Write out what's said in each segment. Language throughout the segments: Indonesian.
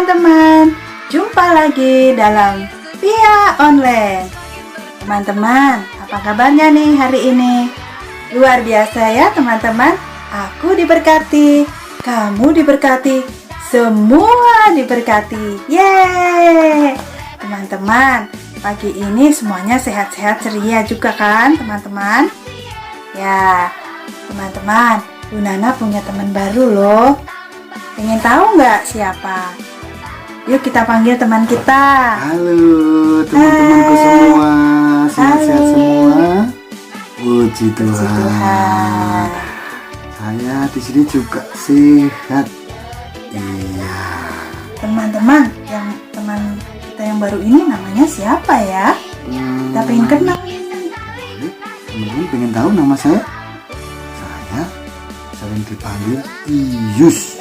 teman-teman, jumpa lagi dalam Via Online. Teman-teman, apa kabarnya nih hari ini? Luar biasa ya teman-teman, aku diberkati, kamu diberkati, semua diberkati. Yeay! Teman-teman, pagi ini semuanya sehat-sehat ceria juga kan teman-teman? Ya, teman-teman, Bu Nana punya teman baru loh. Pengen tahu nggak siapa? Yuk kita panggil teman kita. Halo teman-temanku semua, sehat-sehat semua. Puji Tuhan. Saya di sini juga sehat. Iya. Teman-teman, teman kita yang baru ini namanya siapa ya? Kita pengen kenal. Boleh, teman-teman pengen tahu nama saya? Saya sering dipanggil Iyus.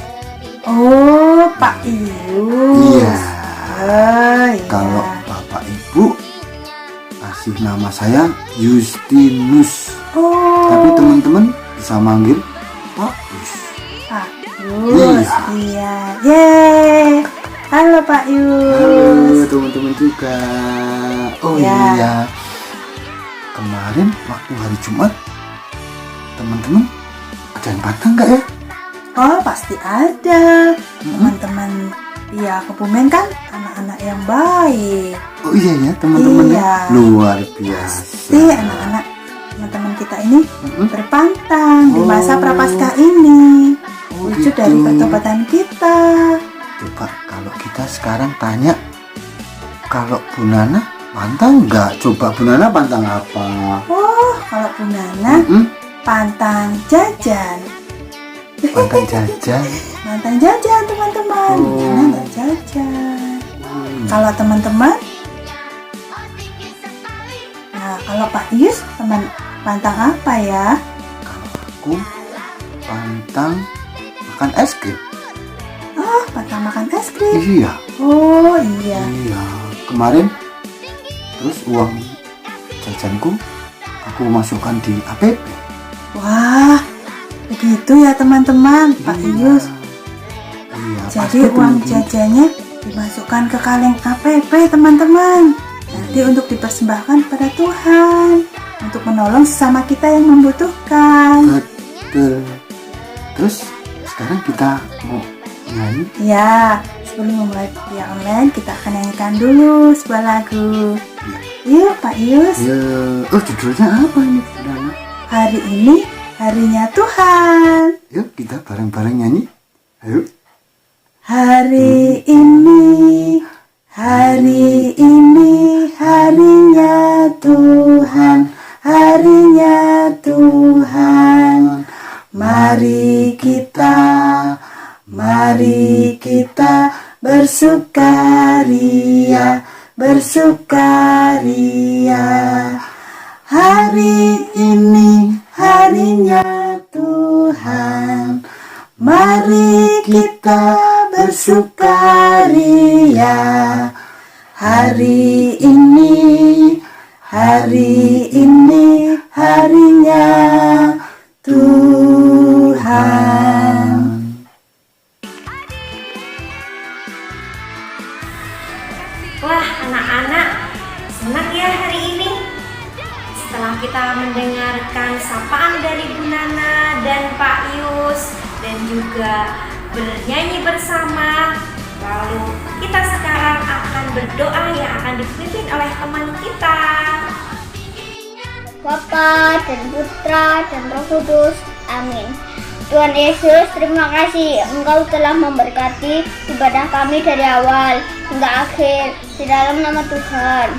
Oh, Pak Iyus. Iya. Oh, iya. Kalau Bapak Ibu kasih nama saya Justinus. Oh, Tapi teman-teman bisa manggil Pak Yus. Pak Yus. Iya. Yeay. Halo Pak Yus. Halo teman-teman juga. Oh Ya. iya. Kemarin waktu hari Jumat, teman-teman ada yang patah nggak ya? Oh, pasti ada. Teman-teman ya Kebumen kan anak-anak yang baik. Oh iya ya teman-teman Iya. ya. Luar biasa. Pasti anak-anak teman-teman kita ini berpantang di masa Oh. Prapaskah ini. Oh, Wujud gitu. dari pertobatan kita. Coba kalau kita sekarang tanya, kalau Bu Nana pantang nggak? Coba Bu Nana pantang apa? Oh, kalau Bu Nana pantang jajan. Pantang jajan. Pantang jajan teman-teman. Oh. Nana nggak jajan. Kalau teman-teman, nah kalau Pak Yus teman pantang apa ya? Aku pantang makan es krim. Oh, pantang makan es krim. Iya. Oh iya. Iya. Kemarin terus uang jajanku aku masukkan di APP. Wah, begitu ya teman-teman, Pak Iyus. Iya. Jadi pasti uang teman-teman. jajannya dimasukkan ke kaleng APP teman-teman. Nanti untuk dipersembahkan pada Tuhan, untuk menolong sesama kita yang membutuhkan. Betul. Terus sekarang kita mau nyanyi. Ya, sebelum memulai Via Online, kita akan nyanyikan dulu sebuah lagu. Yuk Pak Iyus, Ya. Oh judulnya apa ini? Nana? hari ini harinya Tuhan. Yuk kita bareng-bareng nyanyi. Ayo. Hari ini harinya Tuhan, harinya Tuhan. Mari kita bersukaria. Hari ini harinya Tuhan. Mari kita bersukaria. Hari ini harinya Tuhan. Wah, anak-anak, senang ya hari ini. Setelah kita mendengarkan sapaan dari Bu Nana dan Pak Yus dan juga bernyanyi bersama, lalu kita sekarang akan berdoa yang akan dipimpin oleh teman kita. Bapa dan Putra dan Roh Kudus. Amin. Tuhan Yesus, terima kasih Engkau telah memberkati ibadah kami dari awal hingga akhir di dalam nama Tuhan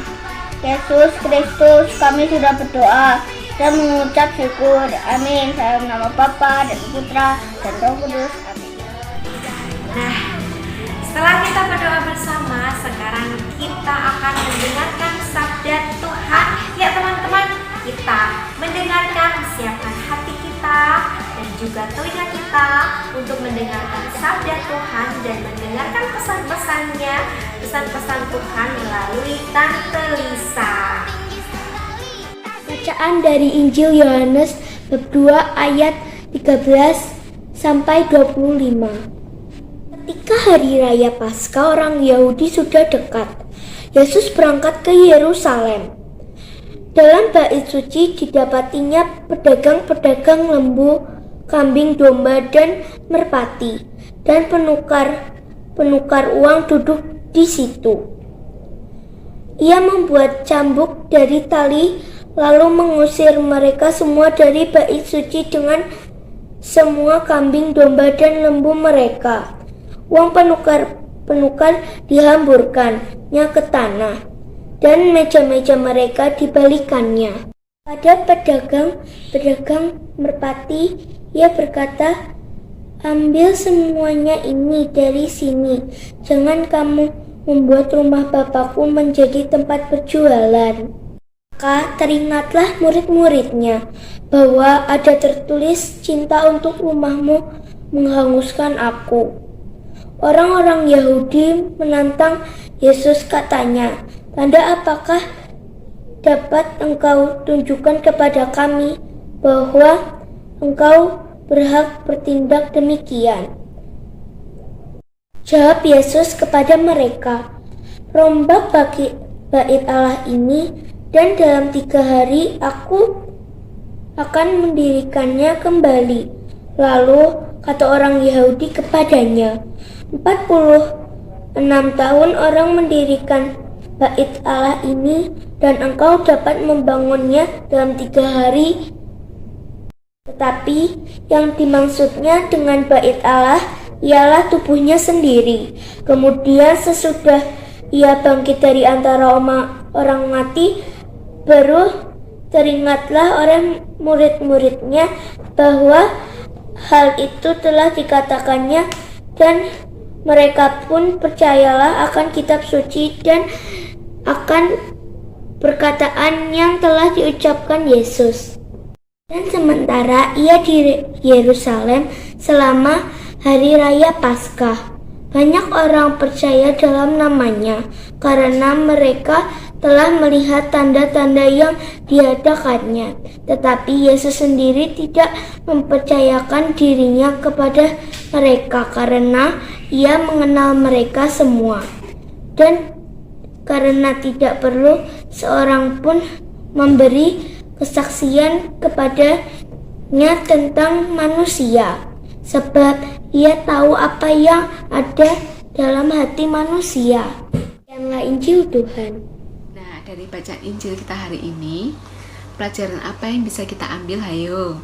Yesus Kristus. Kami sudah berdoa dan mengucap syukur. Amin. Dalam nama Bapa dan Putra dan Roh Kudus. Amin. Nah, setelah kita berdoa bersama, sekarang kita akan mendengarkan sabda Tuhan. Ya teman-teman, kita mendengarkan, siapkan hati kita dan juga telinga kita untuk mendengarkan sabda Tuhan dan mendengarkan pesan-pesannya, pesan-pesan Tuhan melalui Tante Lisa. Bacaan dari Injil Yohanes bab 2 ayat 13 sampai 25. Ketika hari raya Paskah orang Yahudi sudah dekat, Yesus berangkat ke Yerusalem. Dalam bait suci didapatinya pedagang-pedagang lembu, kambing domba, dan merpati, dan penukar uang duduk di situ. Ia membuat cambuk dari tali, lalu mengusir mereka semua dari bait suci dengan semua kambing domba dan lembu mereka. Uang penukar dihamburkannya ke tanah, dan meja-meja mereka dibalikannya. Pada pedagang merpati, ia berkata, "Ambil semuanya ini dari sini. Jangan kamu membuat rumah Bapakku menjadi tempat berjualan." Maka teringatlah murid-muridnya bahwa ada tertulis, "Cinta untuk rumahmu menghanguskan aku." Orang-orang Yahudi menantang Yesus, katanya, "Tanda apakah dapat engkau tunjukkan kepada kami bahwa engkau berhak bertindak demikian?" Jawab Yesus kepada mereka, "Rombak bait Allah ini, dan dalam 3 hari aku akan mendirikannya kembali." Lalu kata orang Yahudi kepadanya, 46 tahun orang mendirikan bait Allah ini, dan engkau dapat membangunnya dalam 3 hari. Tetapi yang dimaksudnya dengan bait Allah ialah tubuhnya sendiri. Kemudian sesudah ia bangkit dari antara orang mati, baru teringatlah oleh murid-muridnya bahwa hal itu telah dikatakannya, dan mereka pun percayalah akan kitab suci dan akan perkataan yang telah diucapkan Yesus. Dan sementara ia di Yerusalem selama hari raya Paskah, banyak orang percaya dalam namanya karena mereka telah melihat tanda-tanda yang diadakannya. Tetapi Yesus sendiri tidak mempercayakan dirinya kepada mereka karena ia mengenal mereka semua, dan karena tidak perlu seorang pun memberi kesaksian kepadanya tentang manusia, sebab ia tahu apa yang ada dalam hati manusia. Demikianlah Injil Tuhan. Nah, dari bacaan Injil kita hari ini, pelajaran apa yang bisa kita ambil? Hayo.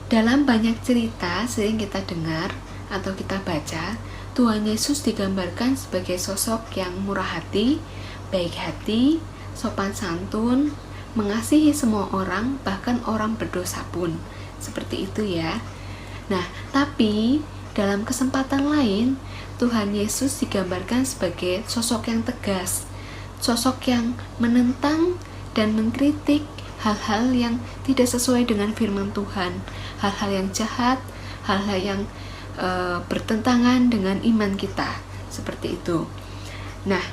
Dalam banyak cerita sering kita dengar atau kita baca, Tuhan Yesus digambarkan sebagai sosok yang murah hati, baik hati, sopan santun, mengasihi semua orang, bahkan orang berdosa pun. Seperti itu ya. Nah, tapi dalam kesempatan lain, Tuhan Yesus digambarkan sebagai sosok yang tegas, sosok yang menentang dan mengkritik hal-hal yang tidak sesuai dengan firman Tuhan, hal-hal yang jahat, hal-hal yang bertentangan dengan iman kita, seperti itu. Nah,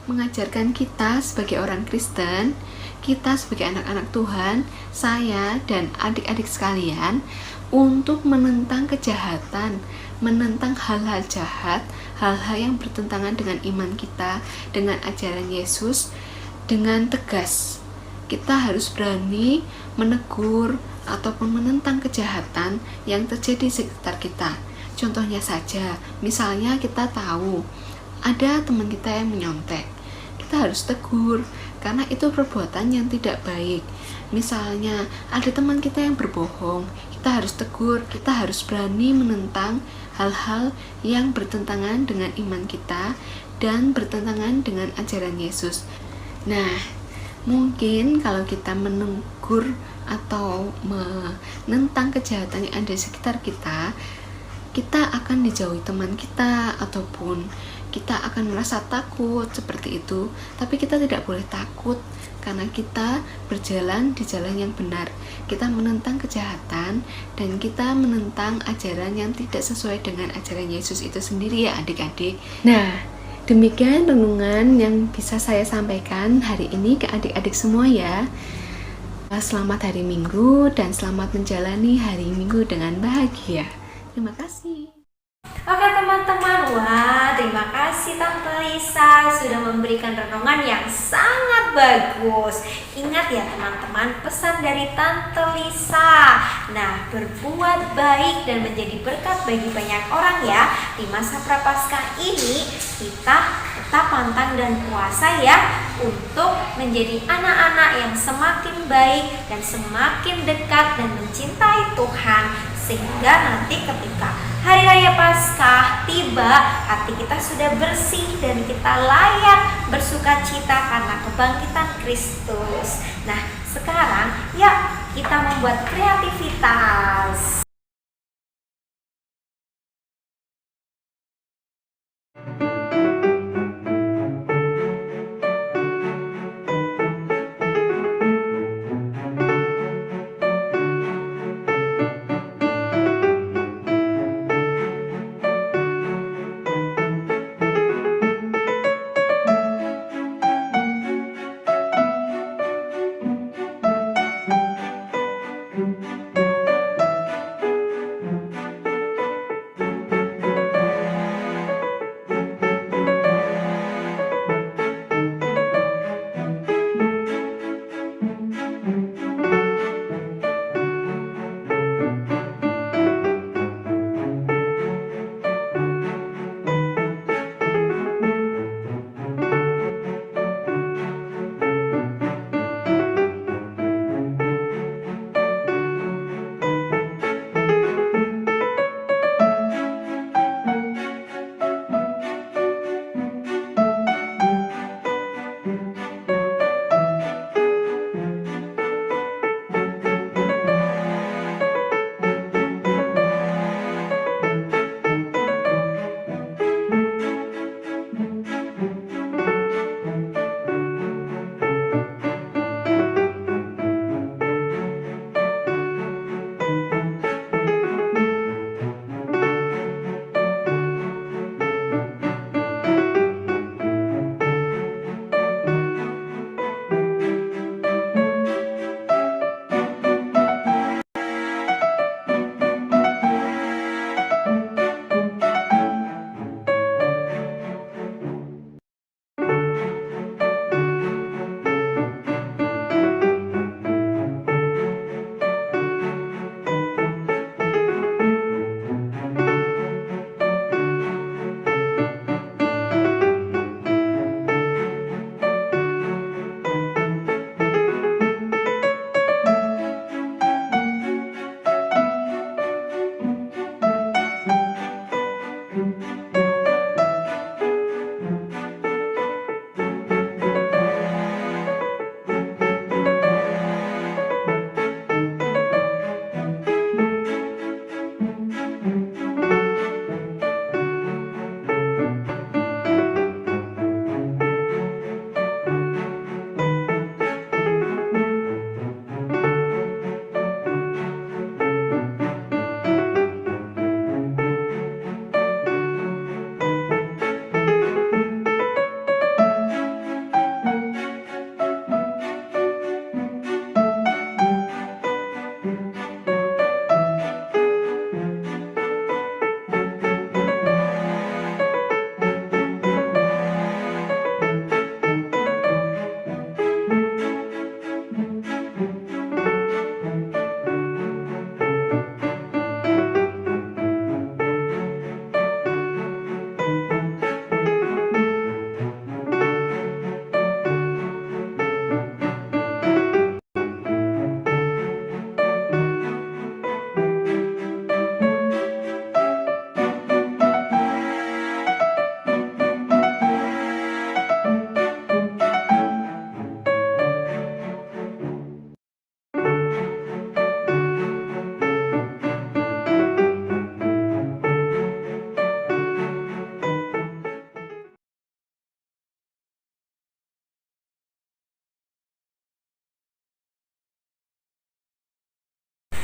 mengajarkan kita sebagai orang Kristen, kita sebagai anak-anak Tuhan, saya dan adik-adik sekalian, untuk menentang kejahatan, menentang hal-hal jahat, hal-hal yang bertentangan dengan iman kita, dengan ajaran Yesus, dengan tegas. Kita harus berani menegur ataupun menentang kejahatan yang terjadi di sekitar kita. Contohnya saja, misalnya kita tahu ada teman kita yang menyontek, kita harus tegur karena itu perbuatan yang tidak baik. Misalnya ada teman kita yang berbohong, kita harus tegur, kita harus berani menentang hal-hal yang bertentangan dengan iman kita dan bertentangan dengan ajaran Yesus. Nah, mungkin kalau kita menegur atau menentang kejahatan yang ada di sekitar kita, kita akan dijauhi teman kita ataupun kita akan merasa takut seperti itu. Tapi kita tidak boleh takut karena kita berjalan di jalan yang benar. Kita menentang kejahatan dan kita menentang ajaran yang tidak sesuai dengan ajaran Yesus itu sendiri ya adik-adik. Nah, demikian renungan yang bisa saya sampaikan hari ini ke adik-adik semua ya. Selamat hari Minggu dan selamat menjalani hari Minggu dengan bahagia. Terima kasih. Oke teman-teman, wah terima kasih Tante Lisa sudah memberikan renungan yang sangat bagus. Ingat ya teman-teman, pesan dari Tante Lisa. Nah, berbuat baik dan menjadi berkat bagi banyak orang ya. Di masa Prapaskah ini kita tetap pantang dan puasa ya, untuk menjadi anak-anak yang semakin baik dan semakin dekat dan mencintai Tuhan, sehingga nanti ketika Hari Raya Paskah tiba, hati kita sudah bersih dan kita layak bersuka cita karena kebangkitan Kristus. Nah, sekarang yuk kita membuat kreativitas.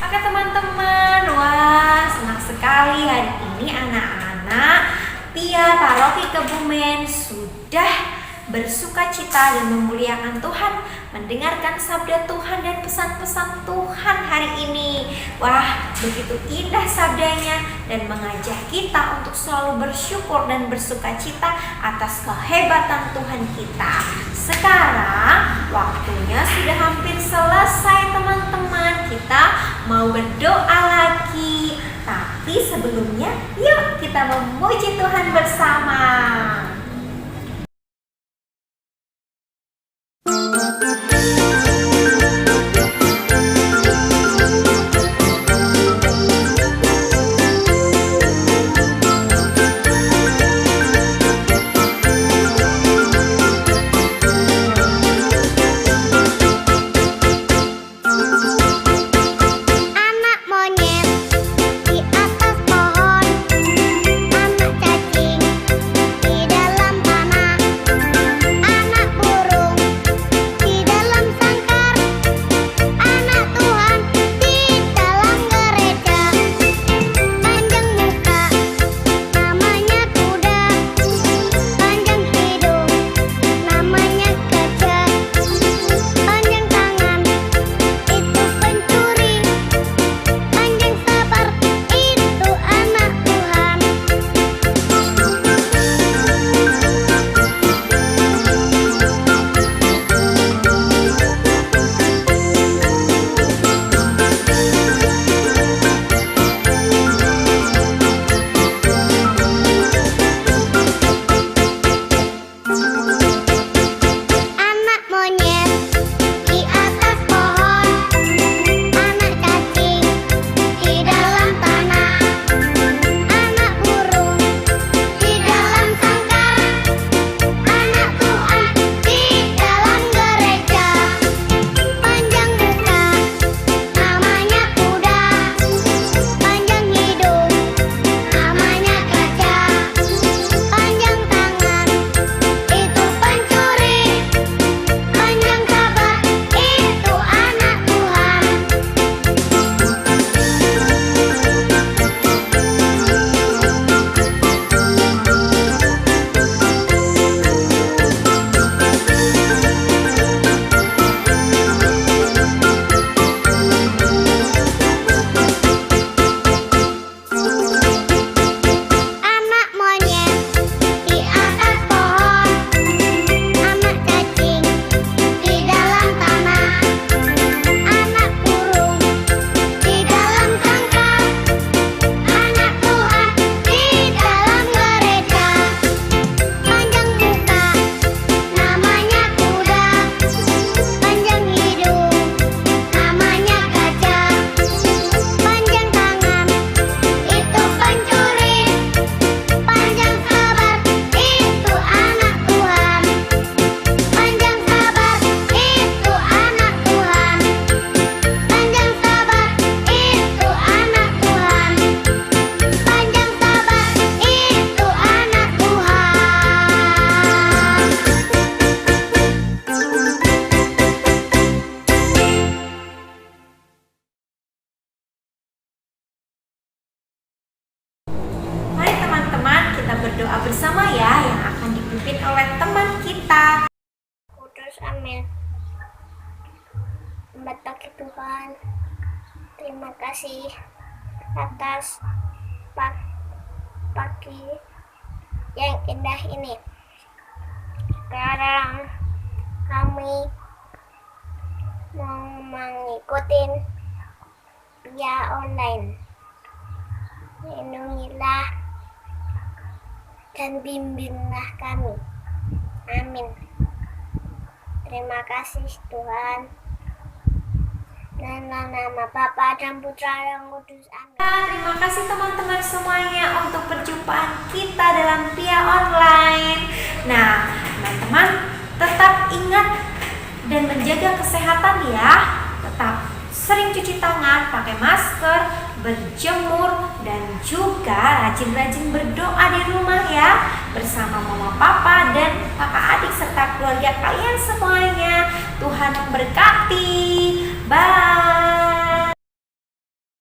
Oke teman-teman, wah senang sekali hari ini anak-anak Pia Paroki Kebumen sudah bersukacita dan memuliakan Tuhan, mendengarkan sabda Tuhan dan pesan-pesan Tuhan hari ini. Wah, begitu indah sabdanya dan mengajak kita untuk selalu bersyukur dan bersukacita atas kehebatan Tuhan kita. Sekarang waktunya sudah hampir selesai teman-teman. Kita mau berdoa lagi. Tapi sebelumnya, yuk kita memuji Tuhan bersama. Anak monyet di atas pohon, anak cacing di dalam tanah, anak burung di dalam sangkar, anak Tuhan di dalam gereja. Panjang muka, namanya kuda, panjang hidung, namanya gajah, panjang tangan, itu pencuri, panjang sabar, itu anak Tuhan. Anak monyet di atas pohon, anak cacing di dalam tanah, anak burung di dalam sangkar, anak Tuhan di dalam gereja. Panjang muka, namanya kuda, panjang hidung, namanya gajah, panjang tangan, itu pencuri, panjang sabar, itu anak Tuhan. Anak monyet di atas pohon, anak cacing di dalam tanah, anak burung di dalam sangkar, anak Tuhan di dalam gereja. Panjang muka, namanya kuda, panjang hidung, namanya gajah, panjang tangan, itu pencuri, panjang sabar, itu anak Tuhan. Panjang sabar, itu anak Tuhan. Panjang sabar, itu anak Tuhan. Panjang sabar, itu anak Mari teman-teman kita berdoa bersama ya, yang akan dipimpin oleh teman kita. Kudus, amin. Selamat pagi Tuhan. Terima kasih atas pagi yang indah ini. Sekarang kami mau mengikuti via online. Lindungilah dan bimbinglah kami. Amin. Terima kasih Tuhan. Dalam nama Bapa dan Putra yang Kudus. Amin. Terima kasih teman-teman semuanya untuk perjumpaan kita dalam Pia Online. Nah, teman-teman tetap ingat dan menjaga kesehatan ya. Tetap sering cuci tangan, pakai masker, berjemur, dan juga rajin-rajin berdoa di rumah ya, bersama mama, papa, dan kakak adik serta keluarga kalian semuanya. Tuhan memberkati. Bye.